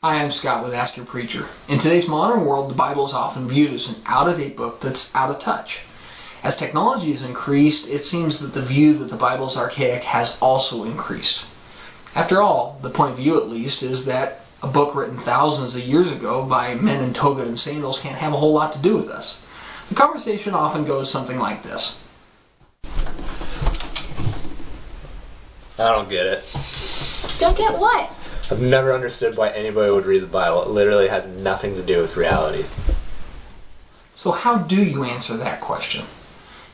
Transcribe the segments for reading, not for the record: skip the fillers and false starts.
Hi, I'm Scott with Ask Your Preacher. In today's modern world, the Bible is often viewed as an out-of-date book that's out of touch. As technology has increased, it seems that the view that the Bible is archaic has also increased. After all, the point of view at least is that a book written thousands of years ago by men in toga and sandals can't have a whole lot to do with us. The conversation often goes something like this. I don't get it. Don't get what? I've never understood why anybody would read the Bible. It literally has nothing to do with reality. So how do you answer that question?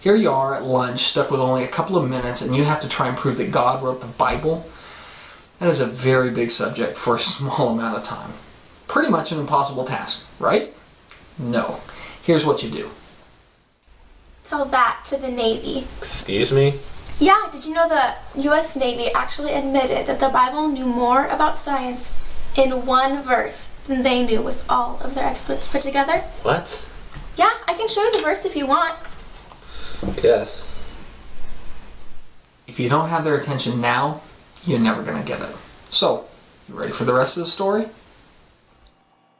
Here you are at lunch, stuck with only a couple of minutes, and you have to try and prove that God wrote the Bible. That is a very big subject for a small amount of time. Pretty much an impossible task, right? No. Here's what you do. Tell that to the Navy. Excuse me? Yeah, did you know the U.S. Navy actually admitted that the Bible knew more about science in one verse than they knew with all of their experts put together? What? Yeah, I can show you the verse if you want. Yes. If you don't have their attention now, you're never going to get it. So, you ready for the rest of the story?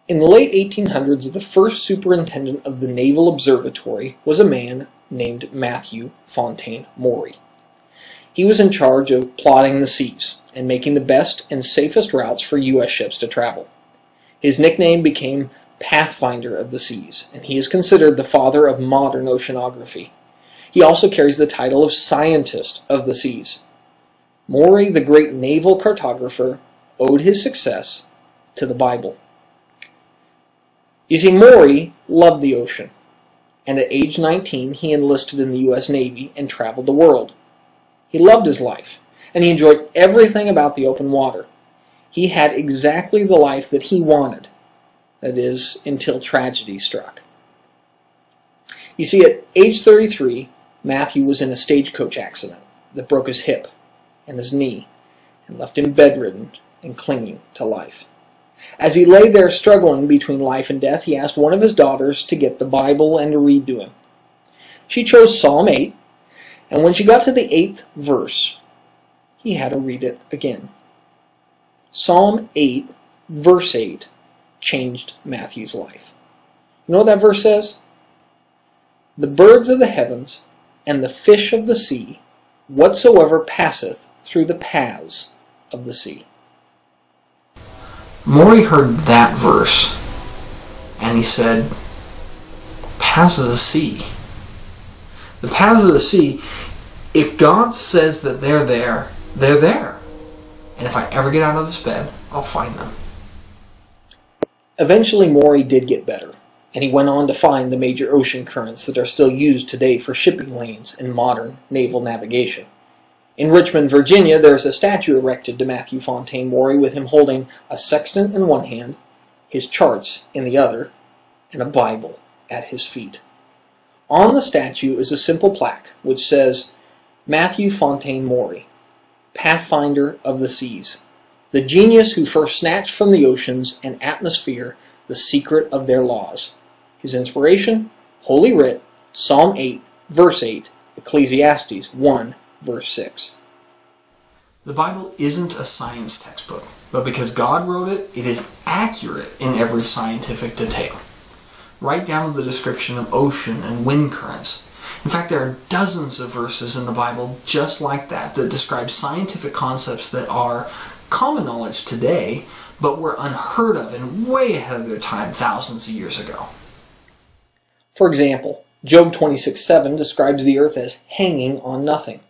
In the late 1800s, the first superintendent of the Naval Observatory was a man named Matthew Fontaine Maury. He was in charge of plotting the seas and making the best and safest routes for U.S. ships to travel. His nickname became Pathfinder of the Seas, and he is considered the father of modern oceanography. He also carries the title of Scientist of the Seas. Maury, the great naval cartographer, owed his success to the Bible. You see, Maury loved the ocean, and at age 19 he enlisted in the U.S. Navy and traveled the world. He loved his life, and he enjoyed everything about the open water. He had exactly the life that he wanted, that is, until tragedy struck. You see, at age 33, Matthew was in a stagecoach accident that broke his hip and his knee and left him bedridden and clinging to life. As he lay there struggling between life and death, he asked one of his daughters to get the Bible and to read to him. She chose Psalm 8, and when she got to the 8th verse, he had to read it again. Psalm 8, verse 8, changed Matthew's life. You know what that verse says? The birds of the heavens and the fish of the sea, whatsoever passeth through the paths of the sea. Maury heard that verse, and he said, paths of the sea. The paths of the sea, if God says that they're there, they're there. And if I ever get out of this bed, I'll find them. Eventually, Maury did get better, and he went on to find the major ocean currents that are still used today for shipping lanes and modern naval navigation. In Richmond, Virginia, there is a statue erected to Matthew Fontaine Maury with him holding a sextant in one hand, his charts in the other, and a Bible at his feet. On the statue is a simple plaque which says, Matthew Fontaine Maury, Pathfinder of the Seas, the genius who first snatched from the oceans and atmosphere the secret of their laws. His inspiration, Holy Writ, Psalm 8, verse 8, Ecclesiastes 1, verse 6. The Bible isn't a science textbook, but because God wrote it, it is accurate in every scientific detail, right down to the description of ocean and wind currents. In fact, there are dozens of verses in the Bible just like that describe scientific concepts that are common knowledge today, but were unheard of and way ahead of their time thousands of years ago. For example, Job 26:7 describes the earth as hanging on nothing.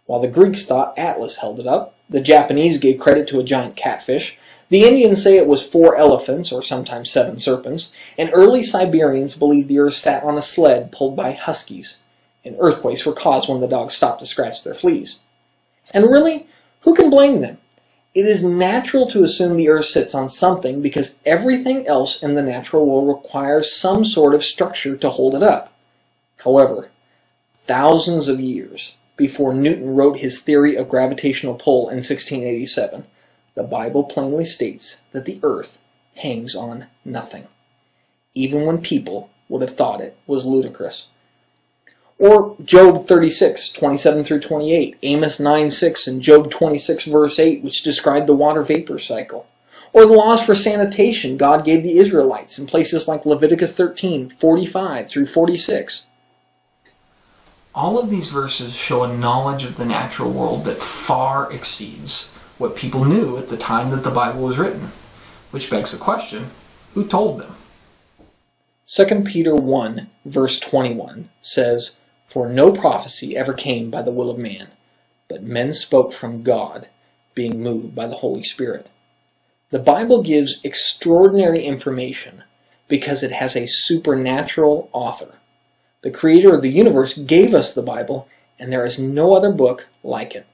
While the Greeks thought Atlas held it up, the Japanese gave credit to a giant catfish, the Indians say it was 4 elephants, or sometimes 7 serpents, and early Siberians believed the earth sat on a sled pulled by huskies, and earthquakes were caused when the dogs stopped to scratch their fleas. And really, who can blame them? It is natural to assume the earth sits on something because everything else in the natural world requires some sort of structure to hold it up. However, thousands of years before Newton wrote his theory of gravitational pull in 1687, the Bible plainly states that the earth hangs on nothing, even when people would have thought it was ludicrous. Or Job 36, 27 through 28, Amos 9, 6, and Job 26, verse 8, which describe the water vapor cycle. Or the laws for sanitation God gave the Israelites in places like Leviticus 13:45 through 46. All of these verses show a knowledge of the natural world that far exceeds what people knew at the time that the Bible was written, which begs the question, who told them? 2 Peter 1, verse 21 says, "For no prophecy ever came by the will of man, but men spoke from God, being moved by the Holy Spirit." The Bible gives extraordinary information because it has a supernatural author. The creator of the universe gave us the Bible, and there is no other book like it.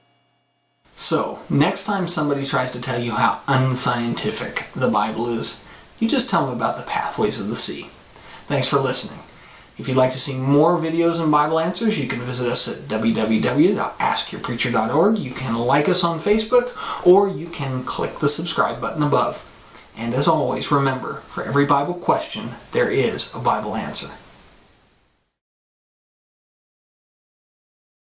So, next time somebody tries to tell you how unscientific the Bible is, you just tell them about the pathways of the sea. Thanks for listening. If you'd like to see more videos and Bible answers, you can visit us at www.askyourpreacher.org. You can like us on Facebook, or you can click the subscribe button above. And as always, remember, for every Bible question, there is a Bible answer.